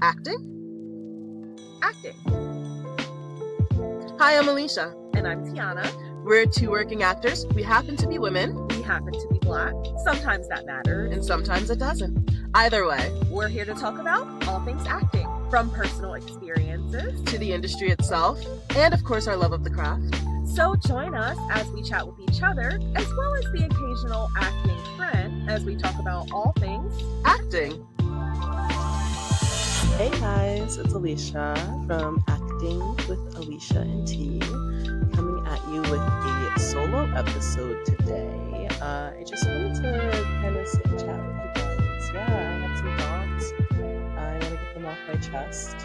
Acting? Acting. Hi, I'm Alicia. And I'm Tiana. We're two working actors. We happen to be women. We happen to be Black. Sometimes that matters. And sometimes it doesn't. Either way, we're here to talk about all things acting, from personal experiences to the industry itself, and of course our love of the craft. So join us as we chat with each other, as well as the occasional acting friend, as we talk about all things acting. Hey guys, it's Alicia from Acting with Alicia and T, coming at you with a solo episode today. I just wanted to kind of sit and chat with you guys. Yeah, I have some thoughts. I want to get them off my chest.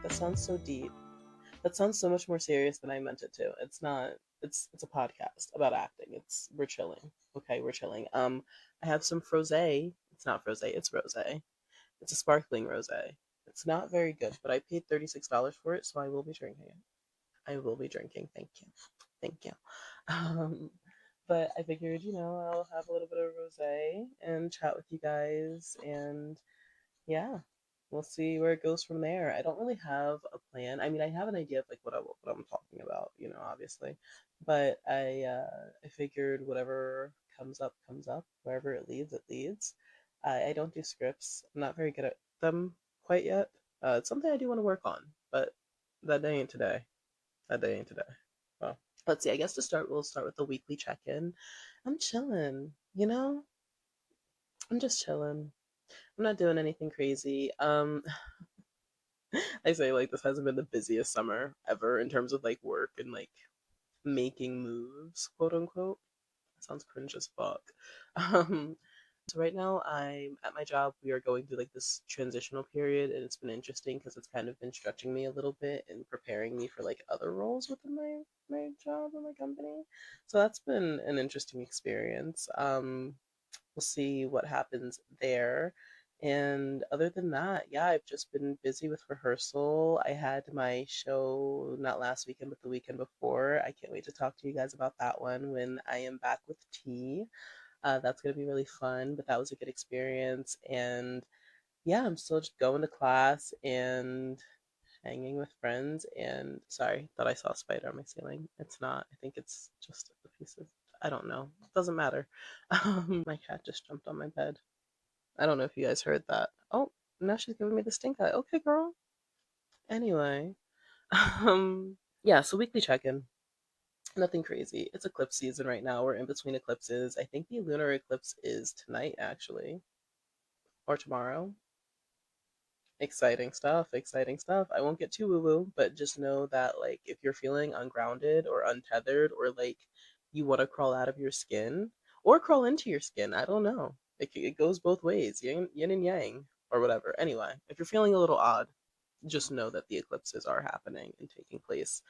That sounds so deep. That sounds so much more serious than I meant it to. It's not. It's a podcast about acting. We're chilling. Okay, we're chilling. I have some frosé. It's not frosé. It's rosé. It's a sparkling rosé. It's not very good, but I paid $36 for it, so I will be drinking it. I will be drinking. Thank you. Thank you. But I figured, I'll have a little bit of rosé and chat with you guys, and yeah, we'll see where it goes from there. I don't really have a plan. I mean, I have an idea of like what I'm talking about, obviously, but I figured whatever comes up. Wherever it leads, it leads. I don't do scripts. I'm not very good at them quite yet. It's something I do want to work on, but that day ain't today. That day ain't today. Well, let's see. I guess we'll start with the weekly check-in. I'm chilling, I'm just chilling. I'm not doing anything crazy. I say like this hasn't been the busiest summer ever in terms of like work and like making moves, quote unquote. That sounds cringe as fuck. Um, so right now I'm at my job. We are going through like this transitional period, and it's been interesting because it's kind of been stretching me a little bit and preparing me for like other roles within my job or my company. So that's been an interesting experience. We'll see what happens there. And other than that, yeah, I've just been busy with rehearsal. I had my show not last weekend, but the weekend before. I can't wait to talk to you guys about that one when I am back with T. That's going to be really fun, but that was a good experience. And yeah, I'm still just going to class and hanging with friends. And sorry, thought I saw a spider on my ceiling. It's not. I think it's just a piece of, I don't know. It doesn't matter. My cat just jumped on my bed. I don't know if you guys heard that. Oh, now she's giving me the stink eye. Okay, girl. Anyway, yeah. So weekly check-in. Nothing crazy. It's eclipse season right now. We're in between eclipses. I think the lunar eclipse is tonight, actually, or tomorrow. Exciting stuff. Exciting stuff. I won't get too woo-woo, but just know that like if you're feeling ungrounded or untethered or like you want to crawl out of your skin or crawl into your skin, I don't know. It goes both ways, yin and yang or whatever. Anyway, if you're feeling a little odd, just know that the eclipses are happening and taking place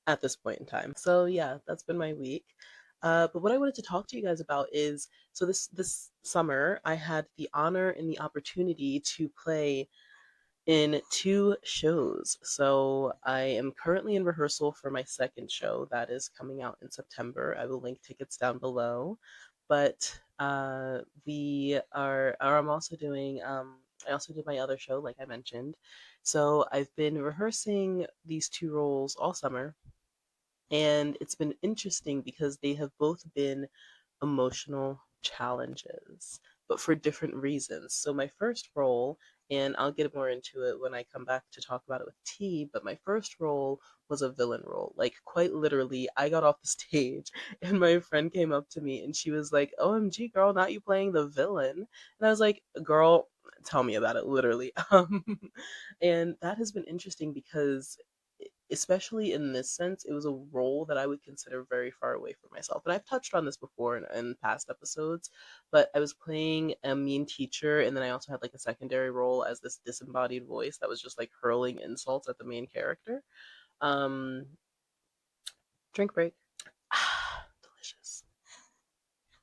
at this point in time. So yeah, that's been my week. But what I wanted to talk to you guys about is so this summer I had the honor and the opportunity to play in two shows. So I am currently in rehearsal for my second show that is coming out in September. I will link tickets down below. But we are, or I'm also doing, I also did my other show, like I mentioned. So I've been rehearsing these two roles all summer. And it's been interesting because they have both been emotional challenges, but for different reasons. So my first role, and I'll get more into it when I come back to talk about it with T, but my first role was a villain role. Like quite literally, I got off the stage and my friend came up to me and she was like, "OMG, girl, not you playing the villain." And I was like, "Girl, tell me about it," literally. And that has been interesting because especially in this sense, it was a role that I would consider very far away from myself. And I've touched on this before in past episodes, but I was playing a mean teacher, and then I also had like a secondary role as this disembodied voice that was just like hurling insults at the main character. Um, drink break. Delicious.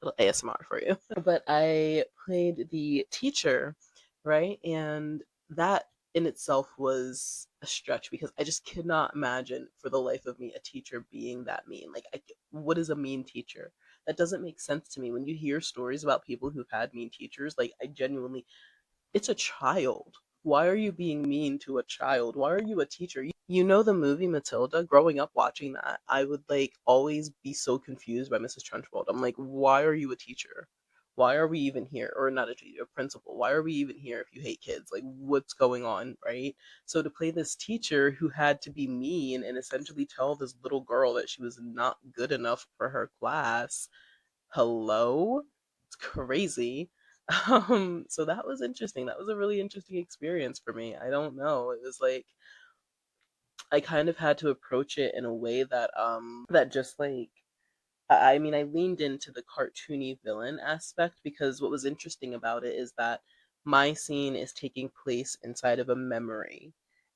Little ASMR for you. But I played the teacher, right? And that in itself was a stretch because I just could not imagine for the life of me a teacher being that mean. Like, what is a mean teacher? That doesn't make sense to me. When you hear stories about people who've had mean teachers, like, I genuinely, it's a child. Why are you being mean to a child? Why are you a teacher? You know the movie Matilda? Growing up watching that, I would like always be so confused by Mrs. Trunchbull. I'm like, why are you a teacher? Why are we even here? Or not a teacher, a principal. Why are we even here if you hate kids? Like, what's going on, right? So to play this teacher who had to be mean and essentially tell this little girl that she was not good enough for her class, hello? It's crazy. So that was interesting. That was a really interesting experience for me. I don't know. It was like I kind of had to approach it in a way that just like I mean, I leaned into the cartoony villain aspect because what was interesting about it is that my scene is taking place inside of a memory.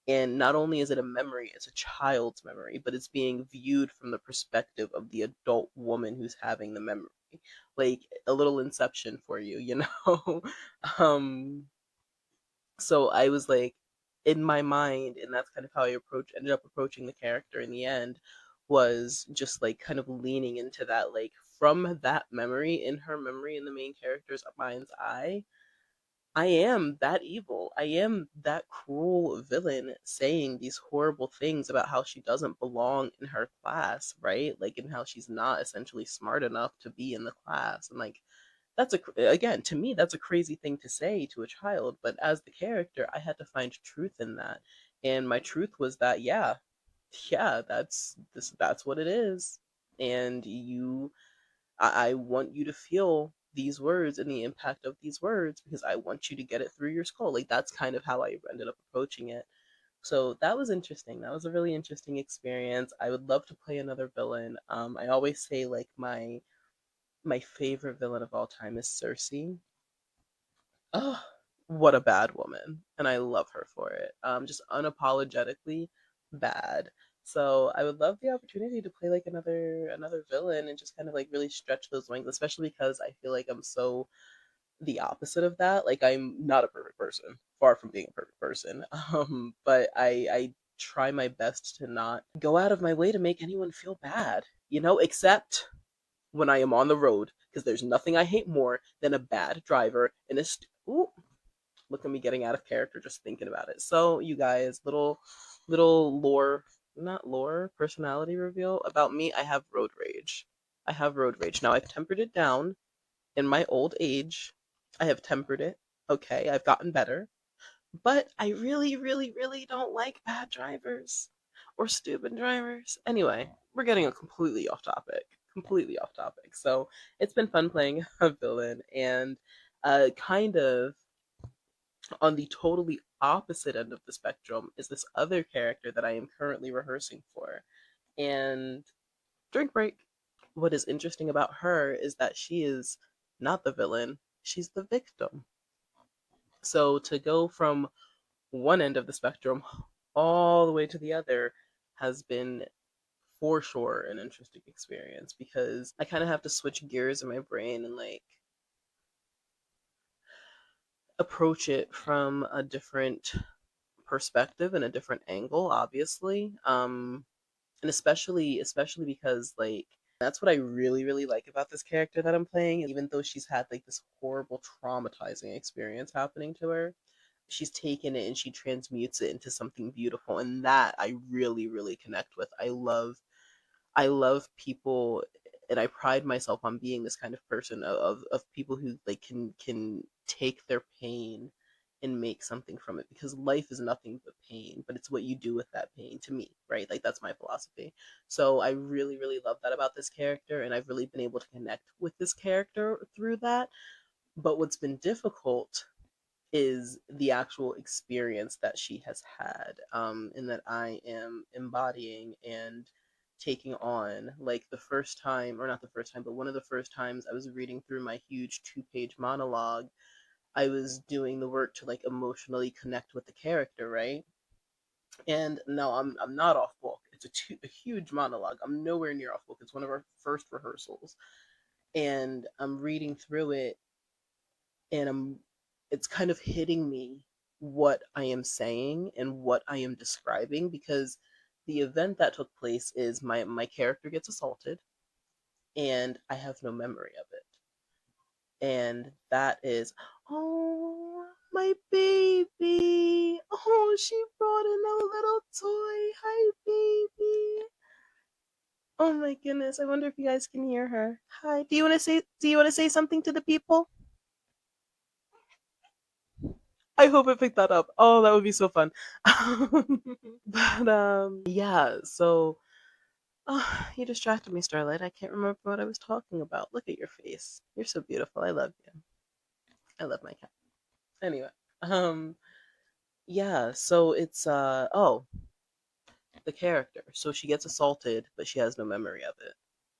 And not only is it a memory, it's a child's memory, but it's being viewed from the perspective of the adult woman who's having the memory. Like a little inception for you, you know? um so I was like in my mind, and that's kind of how I ended up approaching the character in the end, was just like kind of leaning into that, like from that memory, in her memory, in the main character's mind's eye, I am that evil. I am that cruel villain saying these horrible things about how she doesn't belong in her class, right? Like, and how she's not essentially smart enough to be in the class. And like, again, to me, that's a crazy thing to say to a child. But as the character, I had to find truth in that. And my truth was that, yeah, that's what it is. And I want you to feel these words and the impact of these words because I want you to get it through your skull. Like that's kind of how I ended up approaching it. So that was interesting. That was a really interesting experience. I would love to play another villain. I always say like my favorite villain of all time is Cersei. Oh, what a bad woman, and I love her for it. Just unapologetically bad. So I would love the opportunity to play like another villain and just kind of like really stretch those wings, especially because I feel like I'm so the opposite of that. Like I'm not a perfect person, far from being a perfect person. But I try my best to not go out of my way to make anyone feel bad, except when I am on the road, because there's nothing I hate more than a bad driver and ooh, look at me getting out of character just thinking about it. So, you guys, little lore, not lore, personality reveal about me. I have road rage. I have road rage. Now I've tempered it down in my old age. I have tempered it. Okay, I've gotten better. But I really, really, really don't like bad drivers or stupid drivers. Anyway, we're getting a completely off topic. Completely off topic. So it's been fun playing a villain, and kind of on the totally opposite end of the spectrum is this other character that I am currently rehearsing for. And drink break. What is interesting about her is that she is not the villain, she's the victim. So to go from one end of the spectrum all the way to the other has been for sure an interesting experience because I kind of have to switch gears in my brain and like approach it from a different perspective and a different angle, obviously. And especially because like that's what I really really like about this character that I'm playing. Even though she's had like this horrible traumatizing experience happening to her, she's taken it and she transmutes it into something beautiful, and that I really really connect with. I love people, and I pride myself on being this kind of person of people who like can take their pain and make something from it, because life is nothing but pain, but it's what you do with that pain, to me, right? Like that's my philosophy. So I really really love that about this character, and I've really been able to connect with this character through that. But what's been difficult is the actual experience that she has had, and that I am embodying and taking on. Like the first time, or not the first time, but one of the first times I was reading through my huge 2-page monologue, I was doing the work to like emotionally connect with the character, right? And no, I'm not off book. It's a huge monologue. I'm nowhere near off book. It's one of our first rehearsals, and I'm reading through it, and it's kind of hitting me what I am saying and what I am describing, because the event that took place is my character gets assaulted and I have no memory of it. And that is, oh, my baby. she brought in a little toy. Hi, baby. Oh my goodness. I wonder if you guys can hear her. Hi. Do you want to say something to the people? I hope I picked that up. Oh, that would be so fun. But yeah, so you distracted me, Starlight. I can't remember what I was talking about. Look at your face. You're so beautiful. I love you. I love my cat. Anyway, um yeah, so it's the character. So she gets assaulted, but she has no memory of it.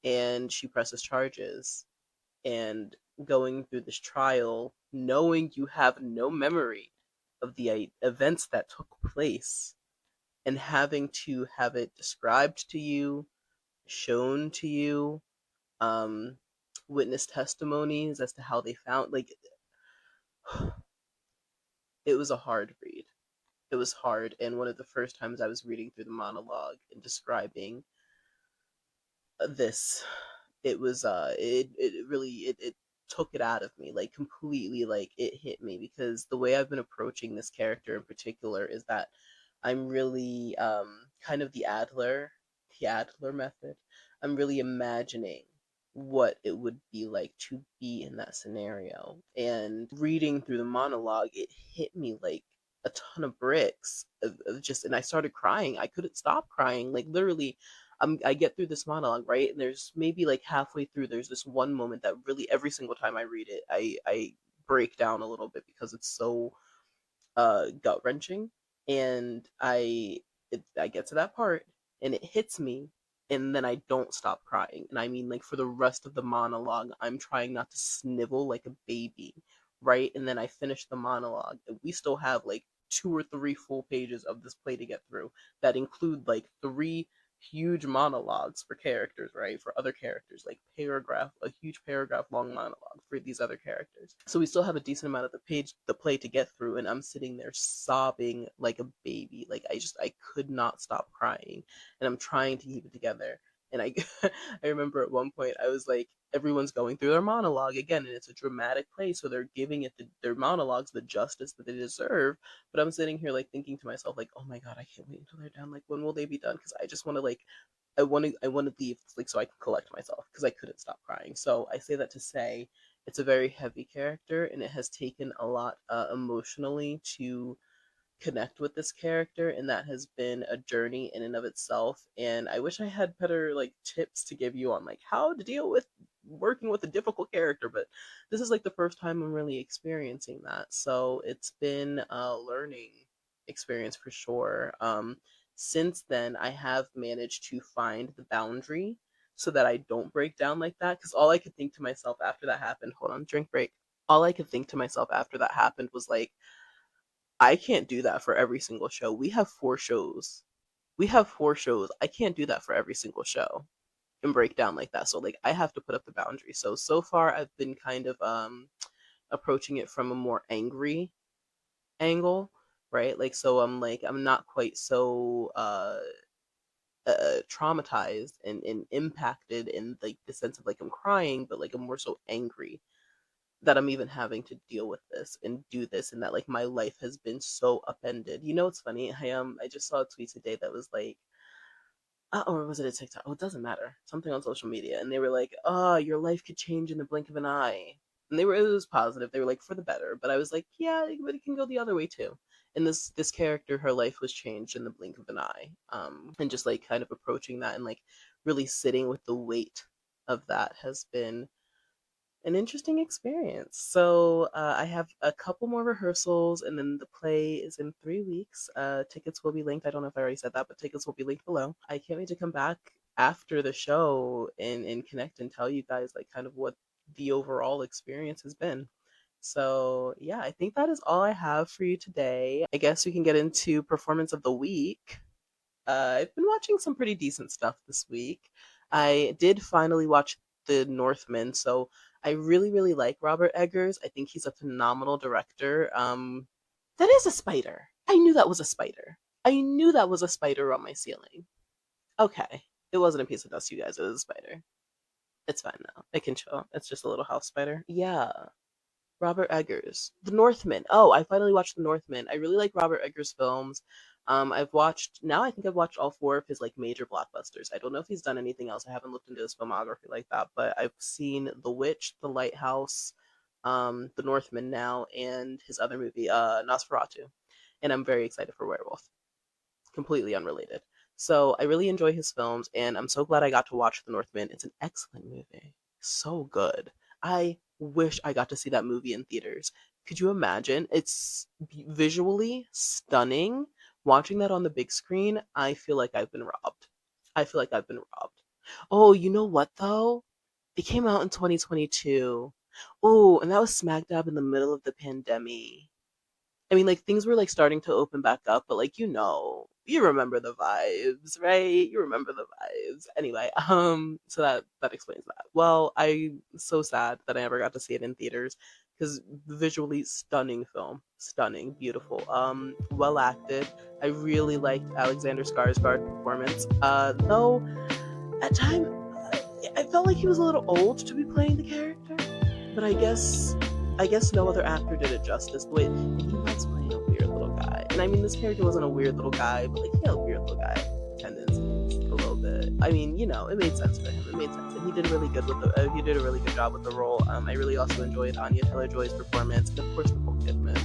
And she presses charges, and going through this trial knowing you have no memory of the events that took place and having to have it described to you, shown to you, um, witness testimonies as to how they found, like, it was a hard read. It was hard, and one of the first times I was reading through the monologue and describing this, it really it took it out of me, like, completely, like, it hit me because the way I've been approaching this character in particular is that I'm really kind of the Adler method. I'm really imagining what it would be like to be in that scenario. And reading through the monologue, it hit me like a ton of bricks of just, and I started crying. I couldn't stop crying. Like, literally, I get through this monologue, right? And there's maybe like halfway through, there's this one moment that really every single time I read it, I break down a little bit because it's so gut wrenching, and I get to that part and it hits me, and then I don't stop crying. And I mean, like, for the rest of the monologue, I'm trying not to snivel like a baby, right? And then I finish the monologue, and we still have like 2 or 3 full pages of this play to get through that include like 3 huge monologues for characters, right? For other characters, like a huge paragraph long monologue for these other characters. So we still have a decent amount of the play to get through, and I'm sitting there sobbing like a baby. Like, I could not stop crying, and I'm trying to keep it together. And I, I remember at one point I was like, everyone's going through their monologue again, and it's a dramatic play, so they're giving their monologues the justice that they deserve. But I'm sitting here like thinking to myself, like, oh my god, I can't wait until they're done. Like, when will they be done? Because I just want to, like, I want to leave, like, so I can collect myself because I couldn't stop crying. So I say that to say it's a very heavy character, and it has taken a lot emotionally to connect with this character, and that has been a journey in and of itself. And I wish I had better, like, tips to give you on like how to deal with working with a difficult character, but this is like the first time I'm really experiencing that, so it's been a learning experience for sure. Since then I have managed to find the boundary so that I don't break down like that, because all I could think to myself after that happened, hold on, drink break, all I could think to myself after that happened was like, I can't do that for every single show. We have 4 shows. We have 4 shows. I can't do that for every single show and break down like that. So, like, I have to put up the boundary. So far I've been kind of approaching it from a more angry angle, right? Like, so I'm not quite so traumatized and impacted in like the sense of like I'm crying, but like I'm more so angry that I'm even having to deal with this and do this, and that like my life has been so upended. You know, it's funny. I just saw a tweet today that was like, or was it a TikTok? Oh, it doesn't matter. Something on social media, and they were like, "Oh, your life could change in the blink of an eye." And it was positive. They were like, for the better. But I was like, yeah, but it can go the other way too. And this character, her life was changed in the blink of an eye. And just like kind of approaching that and like really sitting with the weight of that has been an interesting experience. So I have a couple more rehearsals, and then the play is in 3 weeks. Tickets will be linked. I don't know if I already said that, but tickets will be linked below. I can't wait to come back after the show and connect and tell you guys like kind of what the overall experience has been. So yeah, I think that is all I have for you today. I guess we can get into performance of the week. I've been watching some pretty decent stuff this week. I did finally watch The Northman, so I really, really like Robert Eggers. I think he's a phenomenal director. That is a spider. I knew that was a spider. I knew that was a spider on my ceiling. Okay, it wasn't a piece of dust, you guys. It was a spider. It's fine now. It can chill. It's just a little house spider. Yeah. Robert Eggers. The Northman. Oh, I finally watched The Northman. I really like Robert Eggers films. I've watched now. I think I've watched all four of his like major blockbusters. I don't know if he's done anything else. I haven't looked into his filmography like that, but I've seen The Witch, The Lighthouse, The Northman now, and his other movie, Nosferatu. And I'm very excited for Werewolf. Completely unrelated. So I really enjoy his films, and I'm so glad I got to watch The Northman. It's an excellent movie. So good. I wish I got to see that movie in theaters. Could you imagine? It's visually stunning. Watching that on the big screen, I feel like I've been robbed. I feel like I've been robbed. Oh, you know what though? It came out in 2022. Oh, and that was smack dab in the middle of the pandemic. I mean, like things were like starting to open back up, but like you remember the vibes, right? You remember the vibes. Anyway, so that explains that. Well, I'm so sad that I never got to see it in theaters because visually stunning film, stunning, beautiful, well acted. I really liked Alexander Skarsgård's performance. Though at time I felt like he was a little old to be playing the character, but I guess no other actor did it justice. The way he was playing a weird little guy, and I mean this character wasn't a weird little guy, but like he had a weird little guy tendencies a little bit. I mean, it made sense for him. It made sense, and he did really good with he did a really good job with the role. I really also enjoyed Anya Taylor-Joy's performance, and of course Nicole Kidman.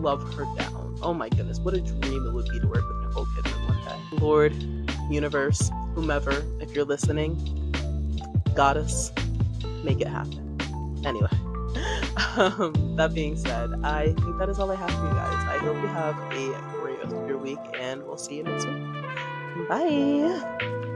Love her down. Oh my goodness, what a dream it would be to work with Nicole Kidman one day. Lord, universe, whomever, if you're listening, goddess, make it happen. Anyway, that being said, I think that is all I have for you guys. I hope you have a great rest of your week, and we'll see you next week. Bye.